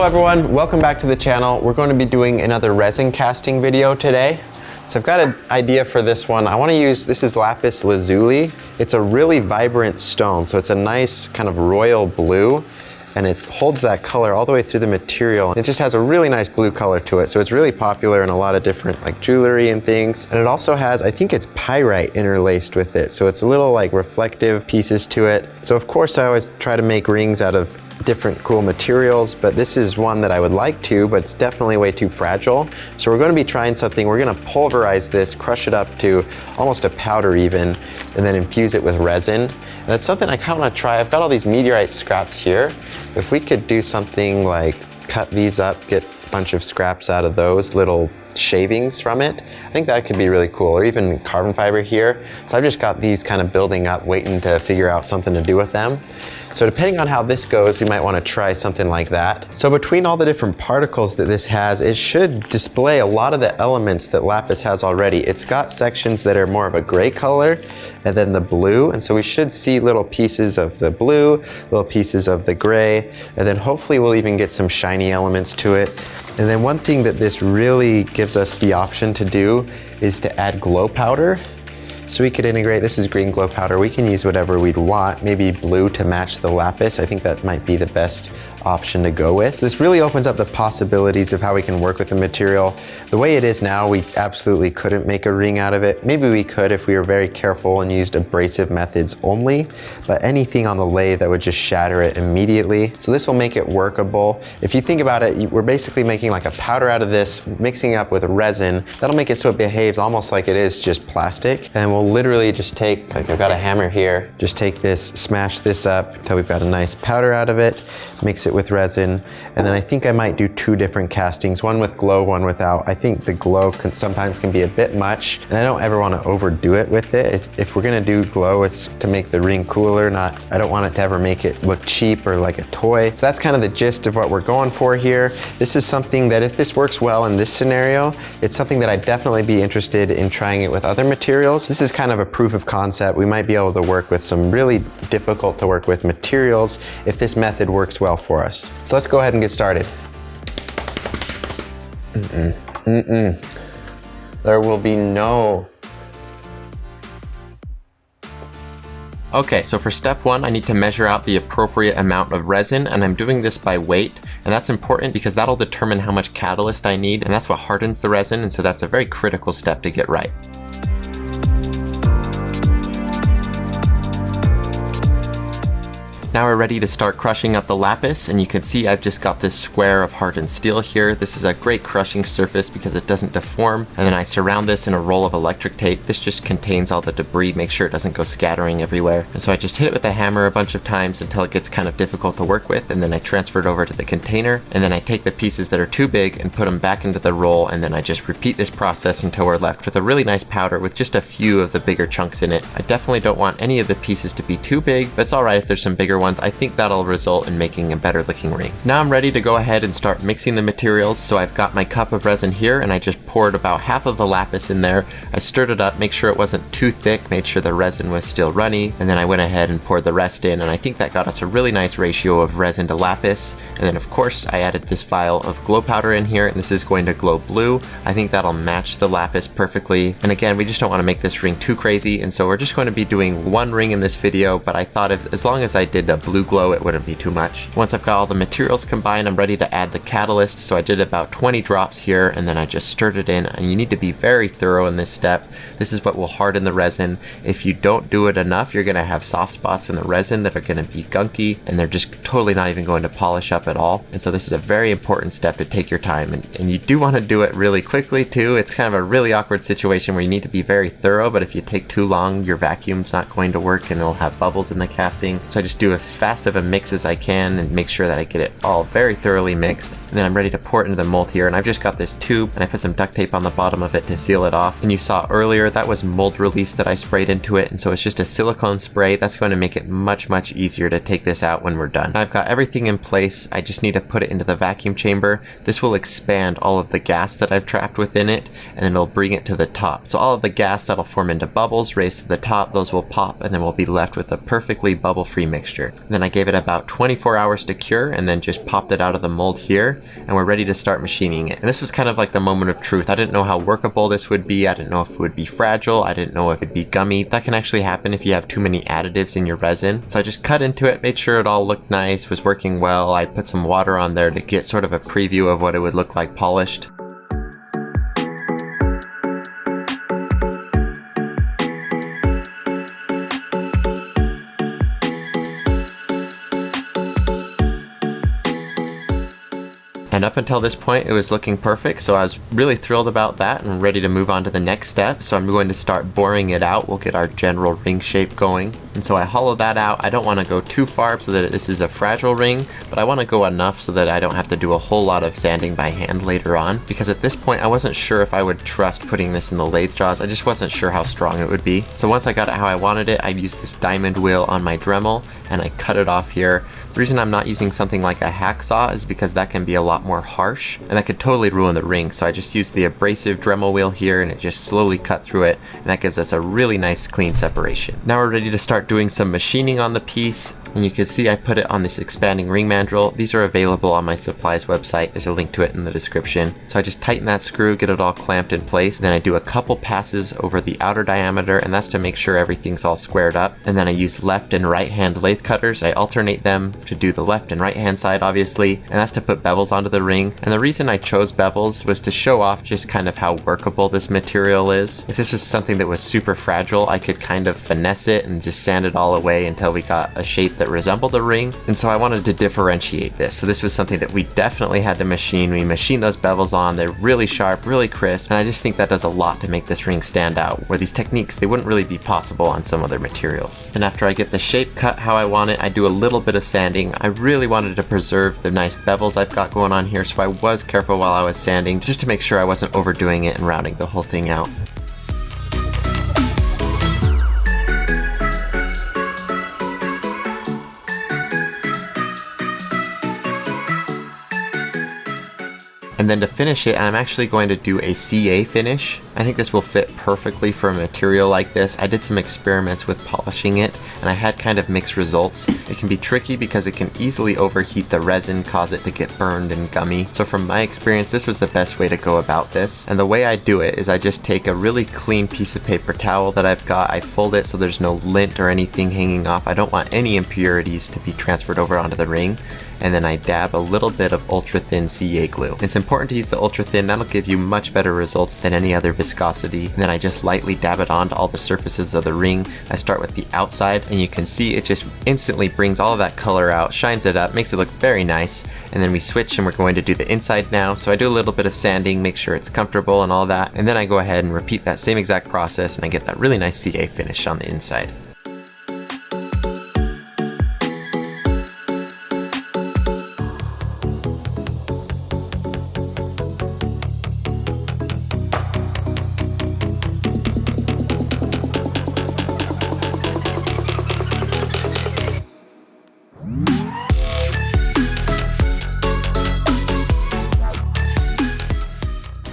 everyone, welcome back to the channel. We're going to be doing another resin casting video today. So I've got an idea for this one. I want to use, this is Lapis Lazuli. It's a really vibrant stone, so it's a nice kind of royal blue, and it holds that color all the way through the material. It just has a really nice blue color to it, so it's really popular in a lot of different like jewelry and things. And it also has, I think it's pyrite interlaced with it, so it's a little like reflective pieces to it. So of course I always try to make rings out of different cool materials, but this is one that I would like to, but it's definitely way too fragile. So we're going to be trying something. We're going to pulverize this, crush it up to almost a powder even, and then infuse it with resin. And that's something I kind of want to try. I've got all these meteorite scraps here. If we could do something like cut these up, get a bunch of scraps out of those little shavings from it, I think that could be really cool. Or even carbon fiber here. So I've just got these kind of building up, waiting to figure out something to do with them. So depending on how this goes, we might want to try something like that. So between all the different particles that this has, it should display a lot of the elements that Lapis has already. It's got sections that are more of a gray color and then the blue. And so we should see little pieces of the blue, little pieces of the gray, and then hopefully we'll even get some shiny elements to it. And then one thing that this really gives us the option to do is to add glow powder. So we could integrate, this is green glow powder, we can use whatever we'd want, maybe blue to match the lapis. I think that might be the best option to go with. So this really opens up the possibilities of how we can work with the material. The way it is now, we absolutely couldn't make a ring out of it. Maybe we could if we were very careful and used abrasive methods only, but anything on the lathe that would just shatter it immediately. So this will make it workable. If you think about it, we're basically making like a powder out of this, mixing it up with resin. That'll make it so it behaves almost like it is just plastic. And we'll literally just take, like I've got a hammer here, just take this, smash this up until we've got a nice powder out of it, mix it with resin, and then I think I might do two different castings, one with glow, one without. I think the glow sometimes can be a bit much, and I don't ever want to overdo it with it. If we're gonna do glow, it's to make the ring cooler, I don't want it to ever make it look cheap or like a toy. So that's kind of the gist of what we're going for here. This is something that if this works well in this scenario, it's something that I'd definitely be interested in trying it with other materials. This is kind of a proof of concept. We might be able to work with some really difficult to work with materials if this method works well for us. So let's go ahead and get started. There will be no. Okay, so for step one, I need to measure out the appropriate amount of resin, and I'm doing this by weight, and that's important because that'll determine how much catalyst I need, and that's what hardens the resin, and so that's a very critical step to get right. Now we're ready to start crushing up the lapis, and you can see I've just got this square of hardened steel here. This is a great crushing surface because it doesn't deform, and then I surround this in a roll of electric tape. This just contains all the debris, make sure it doesn't go scattering everywhere. And so I just hit it with a hammer a bunch of times until it gets kind of difficult to work with, and then I transfer it over to the container, and then I take the pieces that are too big and put them back into the roll, and then I just repeat this process until we're left with a really nice powder with just a few of the bigger chunks in it. I definitely don't want any of the pieces to be too big, but it's alright if there's some bigger ones. I think that'll result in making a better looking ring. Now I'm ready to go ahead and start mixing the materials. So I've got my cup of resin here, and I just poured about half of the lapis in there. I stirred it up, make sure it wasn't too thick, made sure the resin was still runny, and then I went ahead and poured the rest in, and I think that got us a really nice ratio of resin to lapis. And then of course I added this vial of glow powder in here, and this is going to glow blue. I think that'll match the lapis perfectly. And again, we just don't want to make this ring too crazy, and so we're just going to be doing one ring in this video, but I thought as long as I did a blue glow, it wouldn't be too much. Once I've got all the materials combined, I'm ready to add the catalyst. So I did about 20 drops here, and then I just stirred it in, and you need to be very thorough in this step. This is what will harden the resin. If you don't do it enough, you're going to have soft spots in the resin that are going to be gunky, and they're just totally not even going to polish up at all. And so this is a very important step to take your time, and you do want to do it really quickly too. It's kind of a really awkward situation where you need to be very thorough, but if you take too long, your vacuum's not going to work and it'll have bubbles in the casting. So I just do as fast of a mix as I can and make sure that I get it all very thoroughly mixed. And then I'm ready to pour it into the mold here, and I've just got this tube, and I put some duct tape on the bottom of it to seal it off. And you saw earlier that was mold release that I sprayed into it, and so it's just a silicone spray. That's going to make it much easier to take this out when we're done. Now I've got everything in place. I just need to put it into the vacuum chamber. This will expand all of the gas that I've trapped within it, and then it'll bring it to the top. So all of the gas that'll form into bubbles raise to the top, those will pop, and then we'll be left with a perfectly bubble-free mixture. And then I gave it about 24 hours to cure and then just popped it out of the mold here, and we're ready to start machining it. And this was kind of like the moment of truth. I didn't know how workable this would be. I didn't know if it would be fragile. I didn't know if it'd be gummy. That can actually happen if you have too many additives in your resin. So I just cut into it, made sure it all looked nice, was working well. I put some water on there to get sort of a preview of what it would look like polished. And up until this point, it was looking perfect, so I was really thrilled about that and ready to move on to the next step. So I'm going to start boring it out. We'll get our general ring shape going. And so I hollow that out. I don't want to go too far so that this is a fragile ring, but I want to go enough so that I don't have to do a whole lot of sanding by hand later on. Because at this point, I wasn't sure if I would trust putting this in the lathe jaws. I just wasn't sure how strong it would be. So once I got it how I wanted it, I used this diamond wheel on my Dremel and I cut it off here. The reason I'm not using something like a hacksaw is because that can be a lot more harsh and that could totally ruin the ring. So I just used the abrasive Dremel wheel here and it just slowly cut through it, and that gives us a really nice clean separation. Now we're ready to start doing some machining on the piece, and you can see I put it on this expanding ring mandrel. These are available on my supplies website. There's a link to it in the description. So I just tighten that screw, get it all clamped in place, and then I do a couple passes over the outer diameter, and that's to make sure everything's all squared up. And then I use left and right hand lathe cutters. I alternate them to do the left and right hand side, obviously, and that's to put bevels onto the ring. And the reason I chose bevels was to show off just kind of how workable this material is. If this was something that was super fragile, I could kind of finesse it and just sand it all away until we got a shape that resembled a ring. And so I wanted to differentiate this. So this was something that we definitely had to machine. We machined those bevels on. They're really sharp, really crisp, and I just think that does a lot to make this ring stand out, where these techniques, they wouldn't really be possible on some other materials. And after I get the shape cut how I want it, I do a little bit of sanding. I really wanted to preserve the nice bevels I've got going on here, so I was careful while I was sanding just to make sure I wasn't overdoing it and rounding the whole thing out. And then to finish it, I'm actually going to do a CA finish. I think this will fit perfectly for a material like this. I did some experiments with polishing it, and I had kind of mixed results. It can be tricky because it can easily overheat the resin, cause it to get burned and gummy. So from my experience, this was the best way to go about this. And the way I do it is I just take a really clean piece of paper towel that I've got, I fold it so there's no lint or anything hanging off. I don't want any impurities to be transferred over onto the ring. And then I dab a little bit of ultra thin CA glue. It's important to use the ultra thin. That'll give you much better results than any other viscosity. And then I just lightly dab it onto all the surfaces of the ring. I start with the outside, and you can see it just instantly brings all of that color out, shines it up, makes it look very nice. And then we switch and we're going to do the inside now. So I do a little bit of sanding, make sure it's comfortable and all that. And then I go ahead and repeat that same exact process, and I get that really nice CA finish on the inside.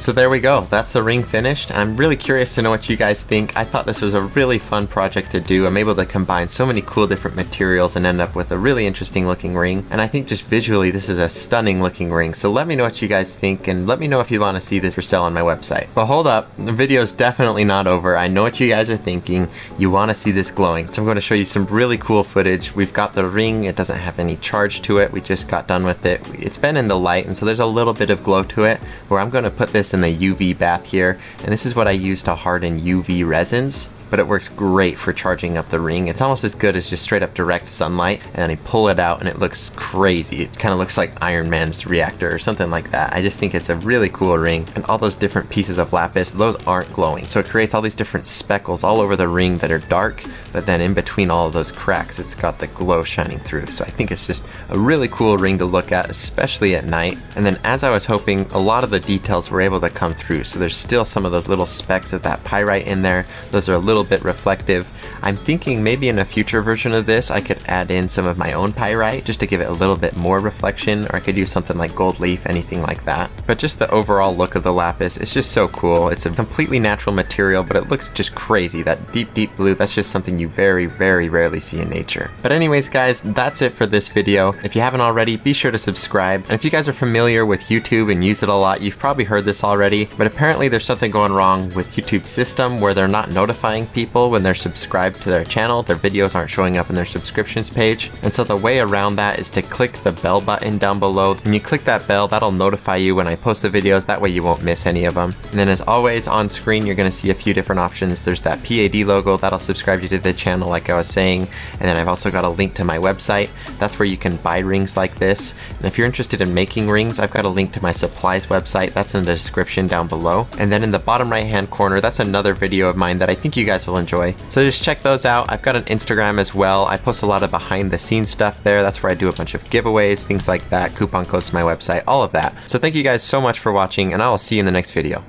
So there we go, that's the ring finished. I'm really curious to know what you guys think. I thought this was a really fun project to do. I'm able to combine so many cool different materials and end up with a really interesting looking ring. And I think just visually this is a stunning looking ring. So let me know what you guys think, and let me know if you want to see this for sale on my website. But hold up, the video's definitely not over. I know what you guys are thinking. You want to see this glowing. So I'm going to show you some really cool footage. We've got the ring, it doesn't have any charge to it. We just got done with it. It's been in the light, and so there's a little bit of glow to it, where I'm going to put this in the UV bath here, and this is what I use to harden UV resins. but it works great for charging up the ring. It's almost as good as just straight up direct sunlight, and then I pull it out and it looks crazy. It kind of looks like Iron Man's reactor or something like that. I just think it's a really cool ring, and all those different pieces of lapis, those aren't glowing. So it creates all these different speckles all over the ring that are dark, but then in between all of those cracks, it's got the glow shining through. So I think it's just a really cool ring to look at, especially at night. And then as I was hoping, a lot of the details were able to come through. So there's still some of those little specks of that pyrite in there. Those are a little little bit reflective. I'm thinking maybe in a future version of this, I could add in some of my own pyrite just to give it a little bit more reflection, or I could use something like gold leaf, anything like that. But just the overall look of the lapis is just so cool. It's a completely natural material, but it looks just crazy. That deep, deep blue, that's just something you very, very rarely see in nature. But anyways, guys, that's it for this video. If you haven't already, be sure to subscribe. And if you guys are familiar with YouTube and use it a lot, you've probably heard this already, but apparently there's something going wrong with YouTube's system where they're not notifying people when they're subscribed to their channel. Their videos aren't showing up in their subscriptions page. And so the way around that is to click the bell button down below. When you click that bell, that'll notify you when I post the videos. That way you won't miss any of them. And then as always, on screen, you're going to see a few different options. There's that PAD logo. That'll subscribe you to the channel like I was saying. And then I've also got a link to my website. That's where you can buy rings like this. And if you're interested in making rings, I've got a link to my supplies website. That's in the description down below. And then in the bottom right hand corner, that's another video of mine that I think you guys will enjoy. So just check those out. I've got an Instagram as well. I post a lot of behind the scenes stuff there. That's where I do a bunch of giveaways, things like that, coupon codes to my website, all of that. So thank you guys so much for watching, and I will see you in the next video.